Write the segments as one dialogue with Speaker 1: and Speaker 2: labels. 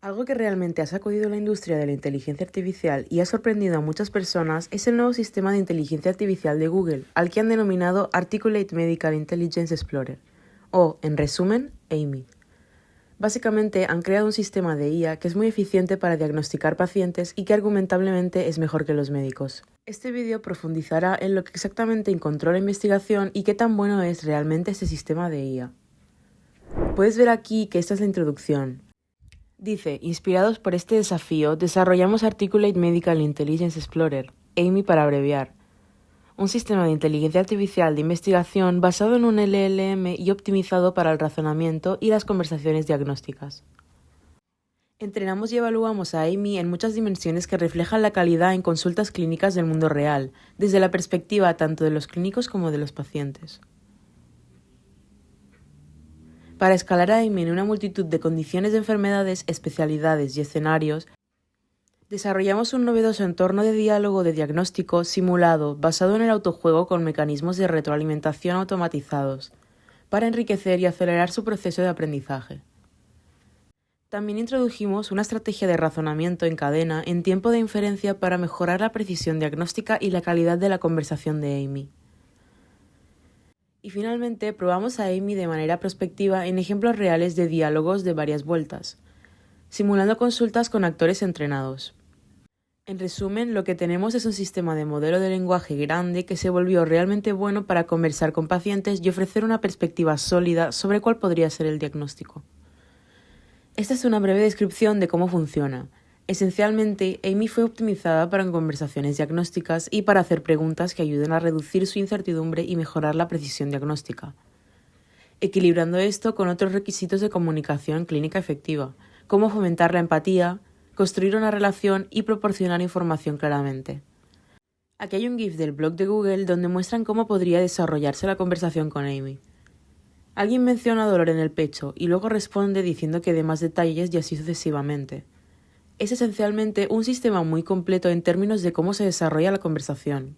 Speaker 1: Algo que realmente ha sacudido la industria de la inteligencia artificial y ha sorprendido a muchas personas es el nuevo sistema de inteligencia artificial de Google, al que han denominado Articulate Medical Intelligence Explorer, o, en resumen, AMI. Básicamente han creado un sistema de IA que es muy eficiente para diagnosticar pacientes y que argumentablemente es mejor que los médicos. Este vídeo profundizará en lo que exactamente encontró la investigación y qué tan bueno es realmente este sistema de IA. Puedes ver aquí que esta es la introducción. Dice, inspirados por este desafío, desarrollamos Articulate Medical Intelligence Explorer, AMI para abreviar, un sistema de inteligencia artificial de investigación basado en un LLM y optimizado para el razonamiento y las conversaciones diagnósticas. Entrenamos y evaluamos a AMI en muchas dimensiones que reflejan la calidad en consultas clínicas del mundo real, desde la perspectiva tanto de los clínicos como de los pacientes. Para escalar a AMI en una multitud de condiciones de enfermedades, especialidades y escenarios, desarrollamos un novedoso entorno de diálogo de diagnóstico simulado basado en el autojuego con mecanismos de retroalimentación automatizados, para enriquecer y acelerar su proceso de aprendizaje. También introdujimos una estrategia de razonamiento en cadena en tiempo de inferencia para mejorar la precisión diagnóstica y la calidad de la conversación de AMI. Y finalmente probamos a AMI de manera prospectiva en ejemplos reales de diálogos de varias vueltas, simulando consultas con actores entrenados. En resumen, lo que tenemos es un sistema de modelo de lenguaje grande que se volvió realmente bueno para conversar con pacientes y ofrecer una perspectiva sólida sobre cuál podría ser el diagnóstico. Esta es una breve descripción de cómo funciona. Esencialmente, AMI fue optimizada para conversaciones diagnósticas y para hacer preguntas que ayuden a reducir su incertidumbre y mejorar la precisión diagnóstica, equilibrando esto con otros requisitos de comunicación clínica efectiva, como fomentar la empatía, construir una relación y proporcionar información claramente. Aquí hay un GIF del blog de Google donde muestran cómo podría desarrollarse la conversación con AMI. Alguien menciona dolor en el pecho y luego responde diciendo que dé más detalles y así sucesivamente. Es esencialmente un sistema muy completo en términos de cómo se desarrolla la conversación.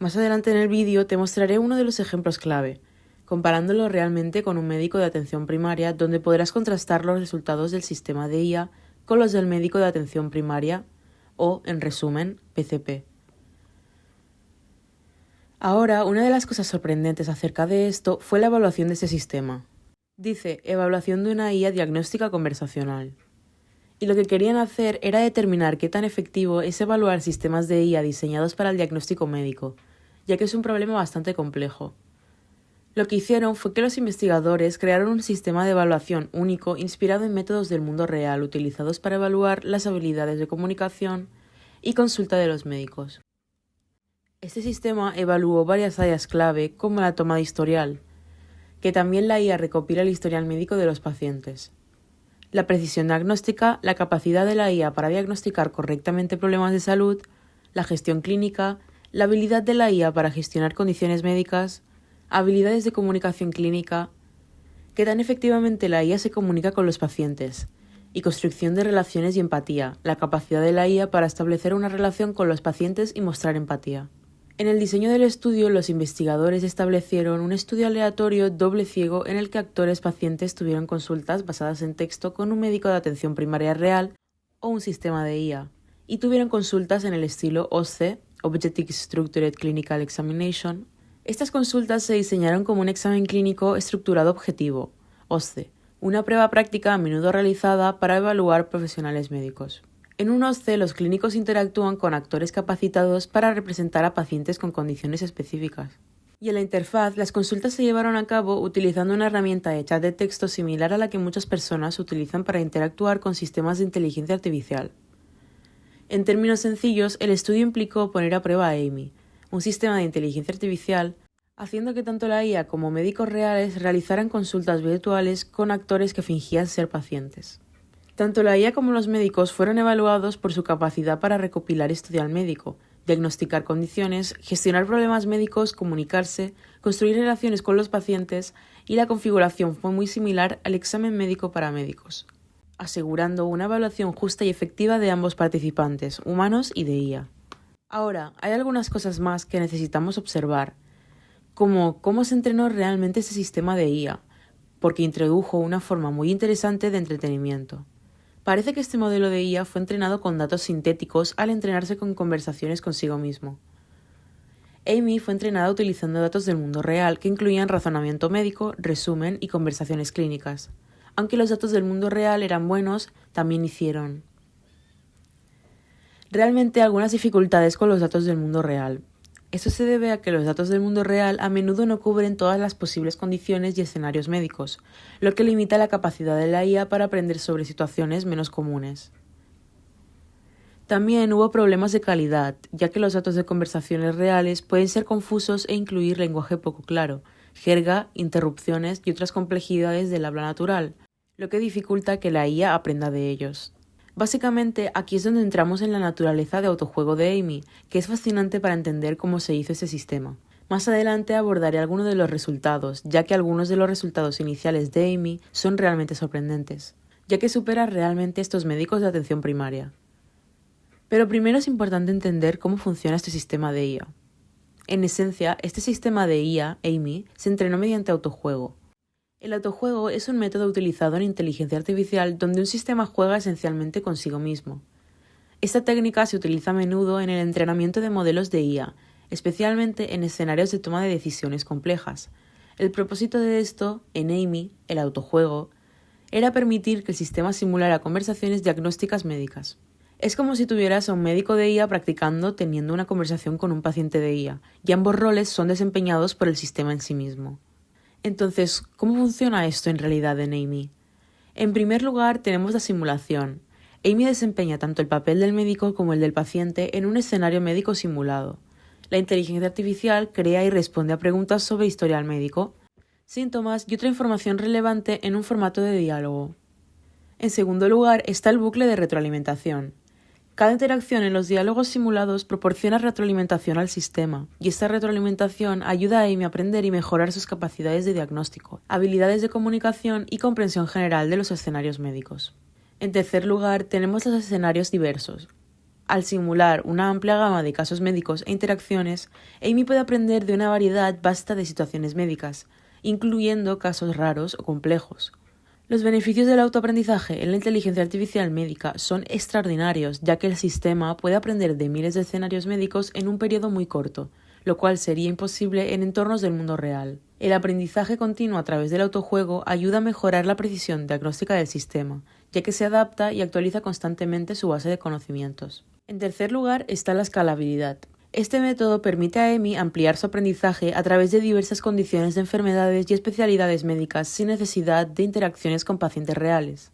Speaker 1: Más adelante en el vídeo te mostraré uno de los ejemplos clave, comparándolo realmente con un médico de atención primaria donde podrás contrastar los resultados del sistema de IA con los del médico de atención primaria o, en resumen, PCP. Ahora, una de las cosas sorprendentes acerca de esto fue la evaluación de este sistema. Dice, evaluación de una IA diagnóstica conversacional. Y lo que querían hacer era determinar qué tan efectivo es evaluar sistemas de IA diseñados para el diagnóstico médico, ya que es un problema bastante complejo. Lo que hicieron fue que los investigadores crearon un sistema de evaluación único inspirado en métodos del mundo real utilizados para evaluar las habilidades de comunicación y consulta de los médicos. Este sistema evaluó varias áreas clave como la toma de historial, que también la IA recopila el historial médico de los pacientes, la precisión diagnóstica, la capacidad de la IA para diagnosticar correctamente problemas de salud, la gestión clínica, la habilidad de la IA para gestionar condiciones médicas, habilidades de comunicación clínica, qué tan efectivamente la IA se comunica con los pacientes, y construcción de relaciones y empatía, la capacidad de la IA para establecer una relación con los pacientes y mostrar empatía. En el diseño del estudio, los investigadores establecieron un estudio aleatorio doble ciego en el que actores pacientes tuvieron consultas basadas en texto con un médico de atención primaria real o un sistema de IA, y tuvieron consultas en el estilo OSCE, Objective Structured Clinical Examination. Estas consultas se diseñaron como un examen clínico estructurado objetivo, OSCE, una prueba práctica a menudo realizada para evaluar profesionales médicos. En un OSCE, los clínicos interactúan con actores capacitados para representar a pacientes con condiciones específicas. Y en la interfaz, las consultas se llevaron a cabo utilizando una herramienta de chat de texto similar a la que muchas personas utilizan para interactuar con sistemas de inteligencia artificial. En términos sencillos, el estudio implicó poner a prueba a AMI, un sistema de inteligencia artificial, haciendo que tanto la IA como médicos reales realizaran consultas virtuales con actores que fingían ser pacientes. Tanto la IA como los médicos fueron evaluados por su capacidad para recopilar historial médico, diagnosticar condiciones, gestionar problemas médicos, comunicarse, construir relaciones con los pacientes, y la configuración fue muy similar al examen médico para médicos, asegurando una evaluación justa y efectiva de ambos participantes, humanos y de IA. Ahora, hay algunas cosas más que necesitamos observar, como cómo se entrenó realmente ese sistema de IA, porque introdujo una forma muy interesante de entretenimiento. Parece que este modelo de IA fue entrenado con datos sintéticos al entrenarse con conversaciones consigo mismo. Amy fue entrenada utilizando datos del mundo real que incluían razonamiento médico, resumen y conversaciones clínicas. Aunque los datos del mundo real eran buenos, también hicieron realmente algunas dificultades con los datos del mundo real. Esto se debe a que los datos del mundo real a menudo no cubren todas las posibles condiciones y escenarios médicos, lo que limita la capacidad de la IA para aprender sobre situaciones menos comunes. También hubo problemas de calidad, ya que los datos de conversaciones reales pueden ser confusos e incluir lenguaje poco claro, jerga, interrupciones y otras complejidades del habla natural, lo que dificulta que la IA aprenda de ellos. Básicamente, aquí es donde entramos en la naturaleza de autojuego de Amy, que es fascinante para entender cómo se hizo ese sistema. Más adelante abordaré algunos de los resultados, ya que algunos de los resultados iniciales de Amy son realmente sorprendentes, ya que supera realmente estos médicos de atención primaria. Pero primero es importante entender cómo funciona este sistema de IA. En esencia, este sistema de IA, Amy, se entrenó mediante autojuego. El autojuego es un método utilizado en inteligencia artificial donde un sistema juega esencialmente consigo mismo. Esta técnica se utiliza a menudo en el entrenamiento de modelos de IA, especialmente en escenarios de toma de decisiones complejas. El propósito de esto, en Amy, el autojuego, era permitir que el sistema simulara conversaciones diagnósticas médicas. Es como si tuvieras a un médico de IA practicando teniendo una conversación con un paciente de IA, y ambos roles son desempeñados por el sistema en sí mismo. Entonces, ¿cómo funciona esto en realidad en Amy? En primer lugar, tenemos la simulación. Amy desempeña tanto el papel del médico como el del paciente en un escenario médico simulado. La inteligencia artificial crea y responde a preguntas sobre historial médico, síntomas y otra información relevante en un formato de diálogo. En segundo lugar, está el bucle de retroalimentación. Cada interacción en los diálogos simulados proporciona retroalimentación al sistema, y esta retroalimentación ayuda a Amy a aprender y mejorar sus capacidades de diagnóstico, habilidades de comunicación y comprensión general de los escenarios médicos. En tercer lugar, tenemos los escenarios diversos. Al simular una amplia gama de casos médicos e interacciones, Amy puede aprender de una variedad vasta de situaciones médicas, incluyendo casos raros o complejos. Los beneficios del autoaprendizaje en la inteligencia artificial médica son extraordinarios, ya que el sistema puede aprender de miles de escenarios médicos en un periodo muy corto, lo cual sería imposible en entornos del mundo real. El aprendizaje continuo a través del autojuego ayuda a mejorar la precisión diagnóstica del sistema, ya que se adapta y actualiza constantemente su base de conocimientos. En tercer lugar está la escalabilidad. Este método permite a Amy ampliar su aprendizaje a través de diversas condiciones de enfermedades y especialidades médicas sin necesidad de interacciones con pacientes reales.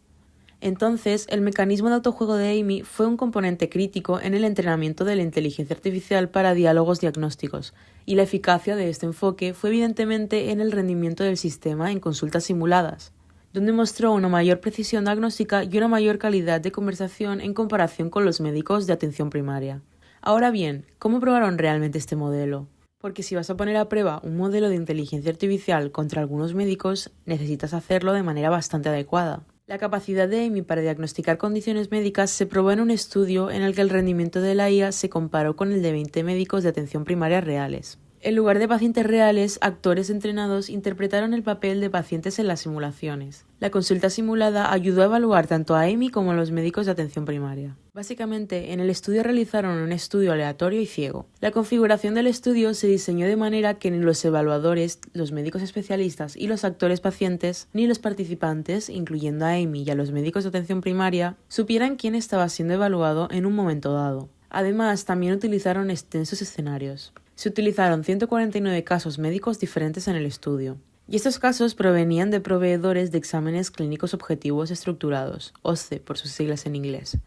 Speaker 1: Entonces, el mecanismo de autojuego de Amy fue un componente crítico en el entrenamiento de la inteligencia artificial para diálogos diagnósticos, y la eficacia de este enfoque fue evidentemente en el rendimiento del sistema en consultas simuladas, donde mostró una mayor precisión diagnóstica y una mayor calidad de conversación en comparación con los médicos de atención primaria. Ahora bien, ¿cómo probaron realmente este modelo? Porque si vas a poner a prueba un modelo de inteligencia artificial contra algunos médicos, necesitas hacerlo de manera bastante adecuada. La capacidad de Amy para diagnosticar condiciones médicas se probó en un estudio en el que el rendimiento de la IA se comparó con el de 20 médicos de atención primaria reales. En lugar de pacientes reales, actores entrenados interpretaron el papel de pacientes en las simulaciones. La consulta simulada ayudó a evaluar tanto a Amy como a los médicos de atención primaria. Básicamente, en el estudio realizaron un estudio aleatorio y ciego. La configuración del estudio se diseñó de manera que ni los evaluadores, los médicos especialistas y los actores pacientes, ni los participantes, incluyendo a Amy y a los médicos de atención primaria, supieran quién estaba siendo evaluado en un momento dado. Además, también utilizaron extensos escenarios. Se utilizaron 149 casos médicos diferentes en el estudio, y estos casos provenían de proveedores de exámenes clínicos objetivos estructurados, OSCE por sus siglas en inglés,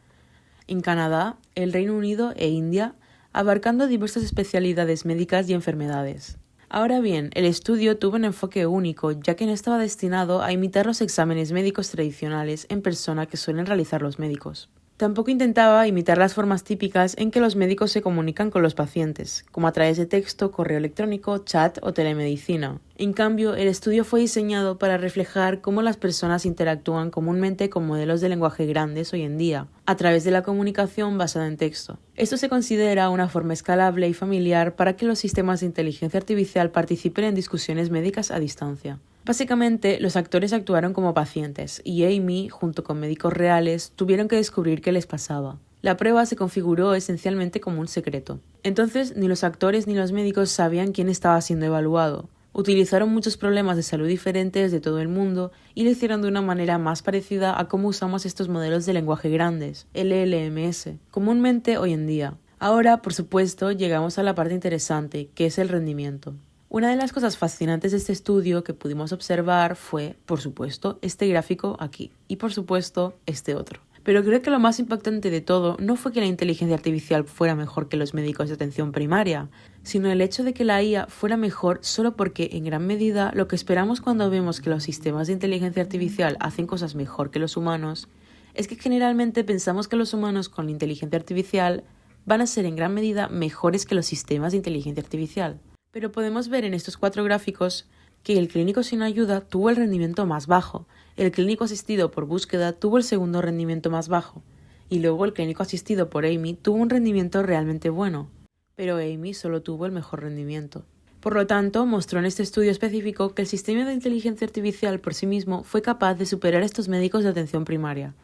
Speaker 1: en Canadá, el Reino Unido e India, abarcando diversas especialidades médicas y enfermedades. Ahora bien, el estudio tuvo un enfoque único, ya que no estaba destinado a imitar los exámenes médicos tradicionales en persona que suelen realizar los médicos. Tampoco intentaba imitar las formas típicas en que los médicos se comunican con los pacientes, como a través de texto, correo electrónico, chat o telemedicina. En cambio, el estudio fue diseñado para reflejar cómo las personas interactúan comúnmente con modelos de lenguaje grandes hoy en día, a través de la comunicación basada en texto. Esto se considera una forma escalable y familiar para que los sistemas de inteligencia artificial participen en discusiones médicas a distancia. Básicamente, los actores actuaron como pacientes y Amy, junto con médicos reales, tuvieron que descubrir qué les pasaba. La prueba se configuró esencialmente como un secreto. Entonces, ni los actores ni los médicos sabían quién estaba siendo evaluado. Utilizaron muchos problemas de salud diferentes de todo el mundo y lo hicieron de una manera más parecida a cómo usamos estos modelos de lenguaje grandes, LLMs, comúnmente hoy en día. Ahora, por supuesto, llegamos a la parte interesante, que es el rendimiento. Una de las cosas fascinantes de este estudio que pudimos observar fue, por supuesto, este gráfico aquí y, por supuesto, este otro. Pero creo que lo más impactante de todo no fue que la inteligencia artificial fuera mejor que los médicos de atención primaria, sino el hecho de que la IA fuera mejor solo porque, en gran medida, lo que esperamos cuando vemos que los sistemas de inteligencia artificial hacen cosas mejor que los humanos es que generalmente pensamos que los humanos con la inteligencia artificial van a ser en gran medida mejores que los sistemas de inteligencia artificial. Pero podemos ver en estos 4 gráficos que el clínico sin ayuda tuvo el rendimiento más bajo, el clínico asistido por búsqueda tuvo el segundo rendimiento más bajo, y luego el clínico asistido por Amy tuvo un rendimiento realmente bueno, pero Amy solo tuvo el mejor rendimiento. Por lo tanto, mostró en este estudio específico que el sistema de inteligencia artificial por sí mismo fue capaz de superar a estos médicos de atención primaria,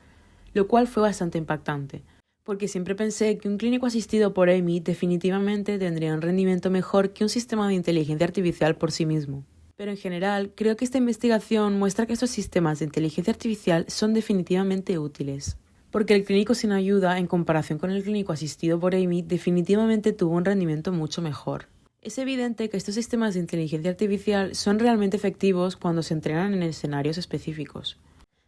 Speaker 1: lo cual fue bastante impactante. Porque siempre pensé que un clínico asistido por Amy definitivamente tendría un rendimiento mejor que un sistema de inteligencia artificial por sí mismo. Pero en general, creo que esta investigación muestra que estos sistemas de inteligencia artificial son definitivamente útiles. Porque el clínico sin ayuda, en comparación con el clínico asistido por Amy, definitivamente tuvo un rendimiento mucho mejor. Es evidente que estos sistemas de inteligencia artificial son realmente efectivos cuando se entrenan en escenarios específicos.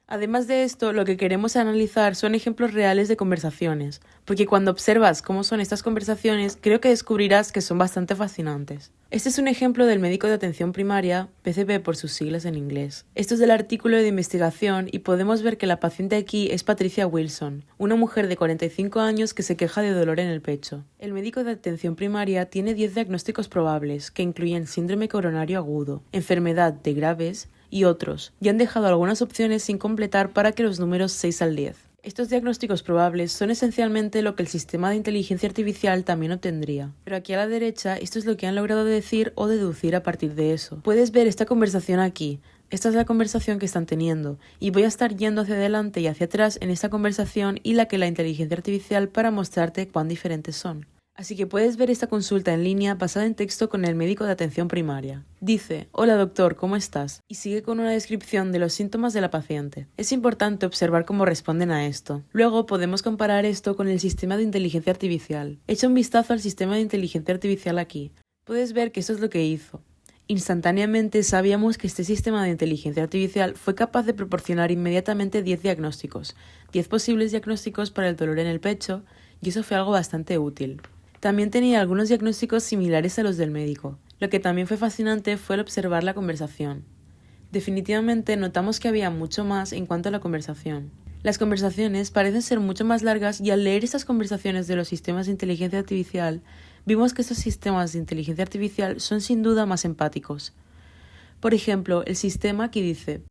Speaker 1: Además de esto, lo que queremos analizar son ejemplos reales de conversaciones, porque cuando observas cómo son estas conversaciones, creo que descubrirás que son bastante fascinantes. Este es un ejemplo del médico de atención primaria, PCP por sus siglas en inglés. Esto es del artículo de investigación y podemos ver que la paciente aquí es Patricia Wilson, una mujer de 45 años que se queja de dolor en el pecho. El médico de atención primaria tiene 10 diagnósticos probables, que incluyen síndrome coronario agudo, enfermedad de Graves, y otros, y han dejado algunas opciones sin completar para que los números 6 al 10. Estos diagnósticos probables son esencialmente lo que el sistema de inteligencia artificial también obtendría. Pero aquí a la derecha, esto es lo que han logrado decir o deducir a partir de eso. Puedes ver esta conversación aquí. Esta es la conversación que están teniendo, y voy a estar yendo hacia adelante y hacia atrás en esta conversación y la que la inteligencia artificial para mostrarte cuán diferentes son. Así que puedes ver esta consulta en línea basada en texto con el médico de atención primaria. Dice: hola doctor, ¿cómo estás? Y sigue con una descripción de los síntomas de la paciente. Es importante observar cómo responden a esto. Luego podemos comparar esto con el sistema de inteligencia artificial. Echa un vistazo al sistema de inteligencia artificial aquí. Puedes ver que esto es lo que hizo. Instantáneamente sabíamos que este sistema de inteligencia artificial fue capaz de proporcionar inmediatamente 10 diagnósticos, 10 posibles diagnósticos para el dolor en el pecho, y eso fue algo bastante útil. También tenía algunos diagnósticos similares a los del médico. Lo que también fue fascinante fue el observar la conversación. Definitivamente notamos que había mucho más en cuanto a la conversación. Las conversaciones parecen ser mucho más largas y al leer estas conversaciones de los sistemas de inteligencia artificial, vimos que estos sistemas de inteligencia artificial son sin duda más empáticos. Por ejemplo, el sistema aquí dice: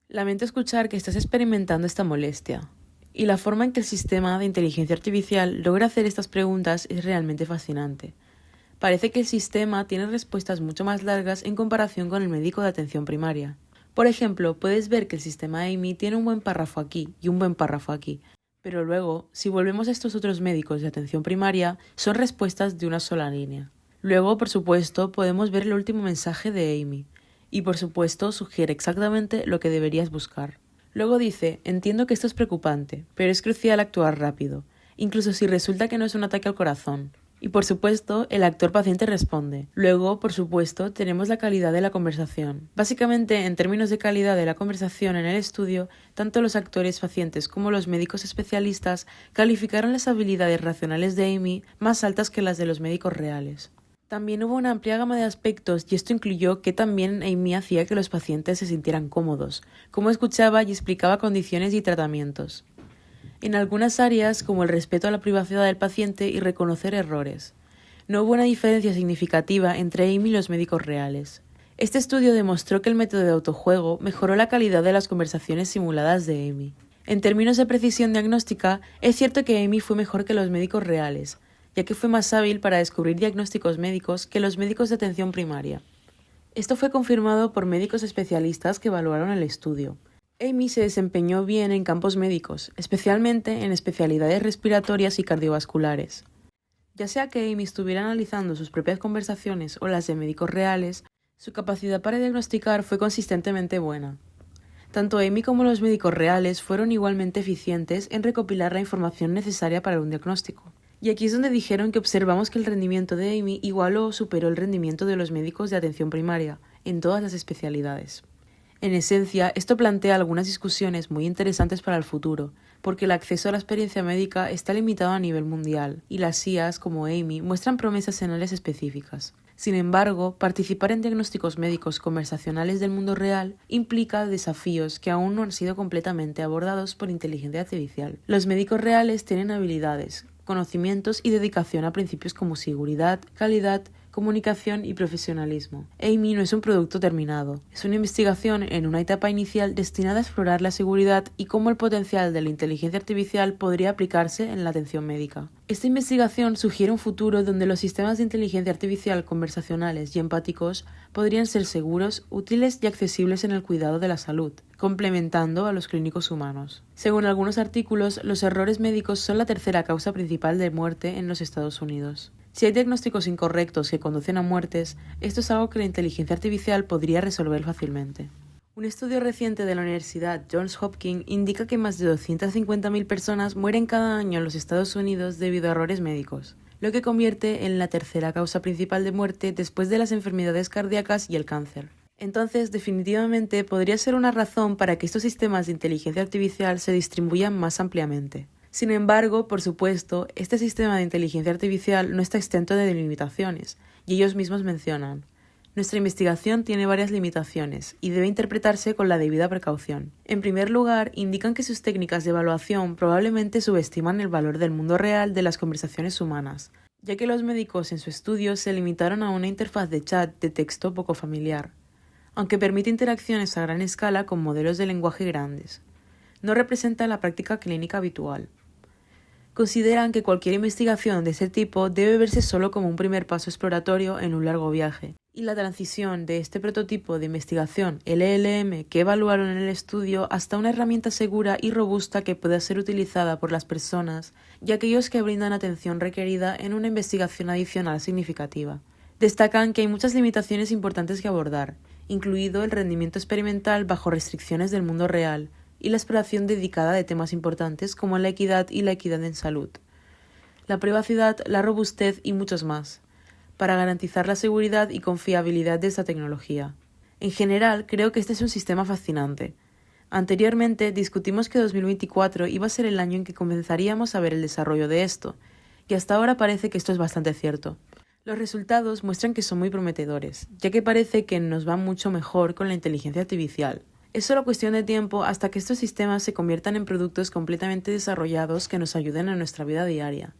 Speaker 1: lamento escuchar que estás experimentando esta molestia. Y la forma en que el sistema de inteligencia artificial logra hacer estas preguntas es realmente fascinante. Parece que el sistema tiene respuestas mucho más largas en comparación con el médico de atención primaria. Por ejemplo, puedes ver que el sistema Amy tiene un buen párrafo aquí y un buen párrafo aquí. Pero luego, si volvemos a estos otros médicos de atención primaria, son respuestas de una sola línea. Luego, por supuesto, podemos ver el último mensaje de Amy. Y por supuesto, sugiere exactamente lo que deberías buscar. Luego dice: entiendo que esto es preocupante, pero es crucial actuar rápido, incluso si resulta que no es un ataque al corazón. Y por supuesto, el actor paciente responde. Luego, por supuesto, tenemos la calidad de la conversación. Básicamente, en términos de calidad de la conversación en el estudio, tanto los actores pacientes como los médicos especialistas calificaron las habilidades racionales de Amy más altas que las de los médicos reales. También hubo una amplia gama de aspectos y esto incluyó que también Amy hacía que los pacientes se sintieran cómodos, cómo escuchaba y explicaba condiciones y tratamientos. En algunas áreas, como el respeto a la privacidad del paciente y reconocer errores. No hubo una diferencia significativa entre Amy y los médicos reales. Este estudio demostró que el método de autojuego mejoró la calidad de las conversaciones simuladas de Amy. En términos de precisión diagnóstica, es cierto que Amy fue mejor que los médicos reales, ya que fue más hábil para descubrir diagnósticos médicos que los médicos de atención primaria. Esto fue confirmado por médicos especialistas que evaluaron el estudio. Amy se desempeñó bien en campos médicos, especialmente en especialidades respiratorias y cardiovasculares. Ya sea que Amy estuviera analizando sus propias conversaciones o las de médicos reales, su capacidad para diagnosticar fue consistentemente buena. Tanto Amy como los médicos reales fueron igualmente eficientes en recopilar la información necesaria para un diagnóstico. Y aquí es donde dijeron que observamos que el rendimiento de Amy igualó o superó el rendimiento de los médicos de atención primaria, en todas las especialidades. En esencia, esto plantea algunas discusiones muy interesantes para el futuro, porque el acceso a la experiencia médica está limitado a nivel mundial, y las IAs, como Amy, muestran promesas en áreas específicas. Sin embargo, participar en diagnósticos médicos conversacionales del mundo real implica desafíos que aún no han sido completamente abordados por inteligencia artificial. Los médicos reales tienen habilidades, conocimientos y dedicación a principios como seguridad, calidad, comunicación y profesionalismo. Amy no es un producto terminado, es una investigación en una etapa inicial destinada a explorar la seguridad y cómo el potencial de la inteligencia artificial podría aplicarse en la atención médica. Esta investigación sugiere un futuro donde los sistemas de inteligencia artificial conversacionales y empáticos podrían ser seguros, útiles y accesibles en el cuidado de la salud, complementando a los clínicos humanos. Según algunos artículos, los errores médicos son la tercera causa principal de muerte en los Estados Unidos. Si hay diagnósticos incorrectos que conducen a muertes, esto es algo que la inteligencia artificial podría resolver fácilmente. Un estudio reciente de la Universidad Johns Hopkins indica que más de 250.000 personas mueren cada año en los Estados Unidos debido a errores médicos, lo que convierte en la tercera causa principal de muerte después de las enfermedades cardíacas y el cáncer. Entonces, definitivamente podría ser una razón para que estos sistemas de inteligencia artificial se distribuyan más ampliamente. Sin embargo, por supuesto, este sistema de inteligencia artificial no está exento de limitaciones, y ellos mismos mencionan: nuestra investigación tiene varias limitaciones y debe interpretarse con la debida precaución. En primer lugar, indican que sus técnicas de evaluación probablemente subestiman el valor del mundo real de las conversaciones humanas, ya que los médicos en su estudio se limitaron a una interfaz de chat de texto poco familiar, aunque permite interacciones a gran escala con modelos de lenguaje grandes. No representa la práctica clínica habitual. Consideran que cualquier investigación de ese tipo debe verse solo como un primer paso exploratorio en un largo viaje, y la transición de este prototipo de investigación LLM que evaluaron en el estudio hasta una herramienta segura y robusta que pueda ser utilizada por las personas y aquellos que brindan atención requerida en una investigación adicional significativa. Destacan que hay muchas limitaciones importantes que abordar, incluido el rendimiento experimental bajo restricciones del mundo real, y la exploración dedicada de temas importantes como la equidad y la equidad en salud, la privacidad, la robustez y muchos más, para garantizar la seguridad y confiabilidad de esta tecnología. En general, creo que este es un sistema fascinante. Anteriormente discutimos que 2024 iba a ser el año en que comenzaríamos a ver el desarrollo de esto, y hasta ahora parece que esto es bastante cierto. Los resultados muestran que son muy prometedores, ya que parece que nos va mucho mejor con la inteligencia artificial. Es solo cuestión de tiempo hasta que estos sistemas se conviertan en productos completamente desarrollados que nos ayuden en nuestra vida diaria.